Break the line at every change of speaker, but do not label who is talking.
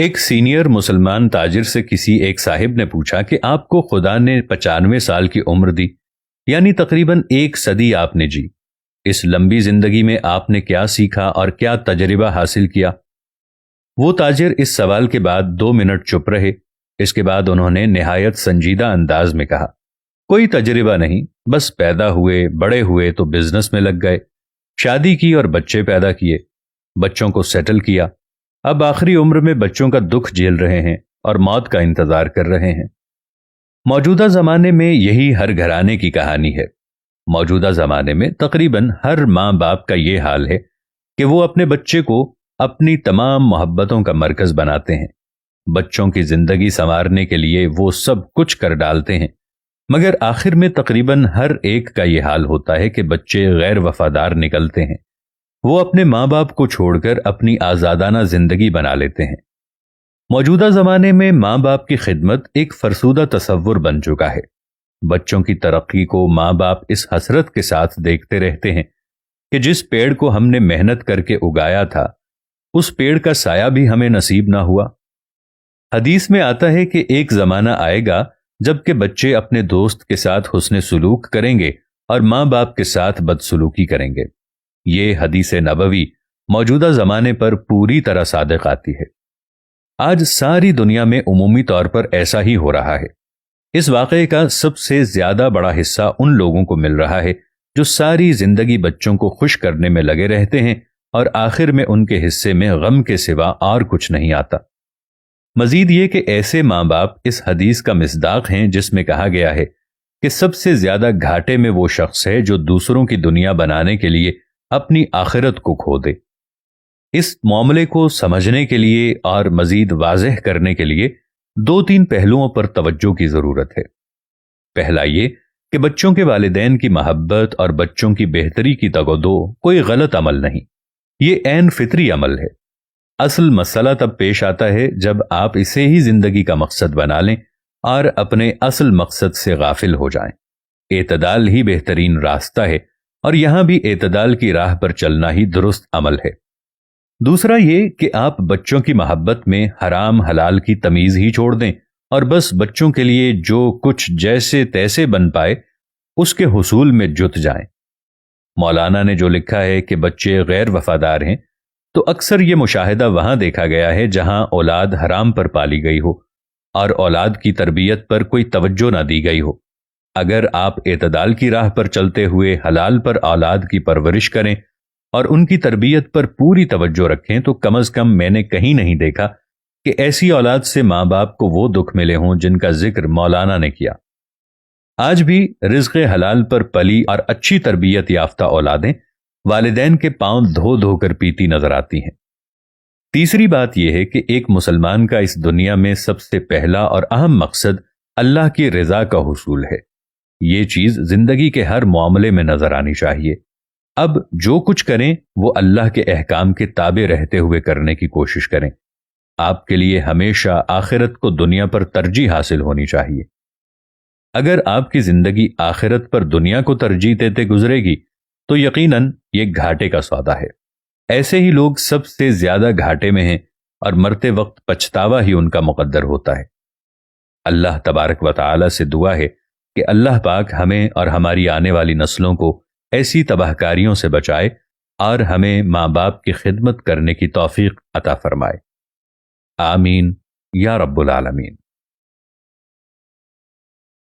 ایک سینئر مسلمان تاجر سے کسی ایک صاحب نے پوچھا کہ آپ کو خدا نے 95 سال کی عمر دی، یعنی تقریباً 1 صدی آپ نے جی، اس لمبی زندگی میں آپ نے کیا سیکھا اور کیا تجربہ حاصل کیا؟ وہ تاجر اس سوال کے بعد 2 منٹ چپ رہے۔ اس کے بعد انہوں نے نہایت سنجیدہ انداز میں کہا، کوئی تجربہ نہیں، بس پیدا ہوئے، بڑے ہوئے تو بزنس میں لگ گئے، شادی کی اور بچے پیدا کیے، بچوں کو سیٹل کیا، اب آخری عمر میں بچوں کا دکھ جھیل رہے ہیں اور موت کا انتظار کر رہے ہیں۔ موجودہ زمانے میں یہی ہر گھرانے کی کہانی ہے۔ موجودہ زمانے میں تقریباً ہر ماں باپ کا یہ حال ہے کہ وہ اپنے بچے کو اپنی تمام محبتوں کا مرکز بناتے ہیں، بچوں کی زندگی سنوارنے کے لیے وہ سب کچھ کر ڈالتے ہیں، مگر آخر میں تقریباً ہر ایک کا یہ حال ہوتا ہے کہ بچے غیر وفادار نکلتے ہیں، وہ اپنے ماں باپ کو چھوڑ کر اپنی آزادانہ زندگی بنا لیتے ہیں۔ موجودہ زمانے میں ماں باپ کی خدمت ایک فرسودہ تصور بن چکا ہے۔ بچوں کی ترقی کو ماں باپ اس حسرت کے ساتھ دیکھتے رہتے ہیں کہ جس پیڑ کو ہم نے محنت کر کے اگایا تھا، اس پیڑ کا سایہ بھی ہمیں نصیب نہ ہوا۔ حدیث میں آتا ہے کہ ایک زمانہ آئے گا جب کہ بچے اپنے دوست کے ساتھ حسن سلوک کریں گے اور ماں باپ کے ساتھ بدسلوکی کریں گے۔ یہ حدیث نبوی موجودہ زمانے پر پوری طرح صادق آتی ہے۔ آج ساری دنیا میں عمومی طور پر ایسا ہی ہو رہا ہے۔ اس واقعے کا سب سے زیادہ بڑا حصہ ان لوگوں کو مل رہا ہے جو ساری زندگی بچوں کو خوش کرنے میں لگے رہتے ہیں اور آخر میں ان کے حصے میں غم کے سوا اور کچھ نہیں آتا۔ مزید یہ کہ ایسے ماں باپ اس حدیث کا مصداق ہیں جس میں کہا گیا ہے کہ سب سے زیادہ گھاٹے میں وہ شخص ہے جو دوسروں کی دنیا بنانے کے لیے اپنی آخرت کو کھو دے۔ اس معاملے کو سمجھنے کے لیے اور مزید واضح کرنے کے لیے 2-3 پہلوؤں پر توجہ کی ضرورت ہے۔ پہلا یہ کہ بچوں کے والدین کی محبت اور بچوں کی بہتری کی تگودو کوئی غلط عمل نہیں، یہ عین فطری عمل ہے۔ اصل مسئلہ تب پیش آتا ہے جب آپ اسے ہی زندگی کا مقصد بنا لیں اور اپنے اصل مقصد سے غافل ہو جائیں۔ اعتدال ہی بہترین راستہ ہے اور یہاں بھی اعتدال کی راہ پر چلنا ہی درست عمل ہے۔ دوسرا یہ کہ آپ بچوں کی محبت میں حرام حلال کی تمیز ہی چھوڑ دیں اور بس بچوں کے لیے جو کچھ جیسے تیسے بن پائے اس کے حصول میں جت جائیں۔ مولانا نے جو لکھا ہے کہ بچے غیر وفادار ہیں، تو اکثر یہ مشاہدہ وہاں دیکھا گیا ہے جہاں اولاد حرام پر پالی گئی ہو اور اولاد کی تربیت پر کوئی توجہ نہ دی گئی ہو۔ اگر آپ اعتدال کی راہ پر چلتے ہوئے حلال پر اولاد کی پرورش کریں اور ان کی تربیت پر پوری توجہ رکھیں تو کم از کم میں نے کہیں نہیں دیکھا کہ ایسی اولاد سے ماں باپ کو وہ دکھ ملے ہوں جن کا ذکر مولانا نے کیا۔ آج بھی رزق حلال پر پلی اور اچھی تربیت یافتہ اولادیں والدین کے پاؤں دھو دھو کر پیتی نظر آتی ہیں۔ تیسری بات یہ ہے کہ ایک مسلمان کا اس دنیا میں سب سے پہلا اور اہم مقصد اللہ کی رضا کا حصول ہے۔ یہ چیز زندگی کے ہر معاملے میں نظر آنی چاہیے۔ اب جو کچھ کریں وہ اللہ کے احکام کے تابع رہتے ہوئے کرنے کی کوشش کریں۔ آپ کے لیے ہمیشہ آخرت کو دنیا پر ترجیح حاصل ہونی چاہیے۔ اگر آپ کی زندگی آخرت پر دنیا کو ترجیح دیتے گزرے گی تو یقیناً یہ گھاٹے کا سودا ہے۔ ایسے ہی لوگ سب سے زیادہ گھاٹے میں ہیں اور مرتے وقت پچھتاوا ہی ان کا مقدر ہوتا ہے۔ اللہ تبارک و تعالی سے دعا ہے کہ اللہ پاک ہمیں اور ہماری آنے والی نسلوں کو ایسی تباہ کاریوں سے بچائے اور ہمیں ماں باپ کی خدمت کرنے کی توفیق عطا فرمائے۔ آمین یا رب العالمین۔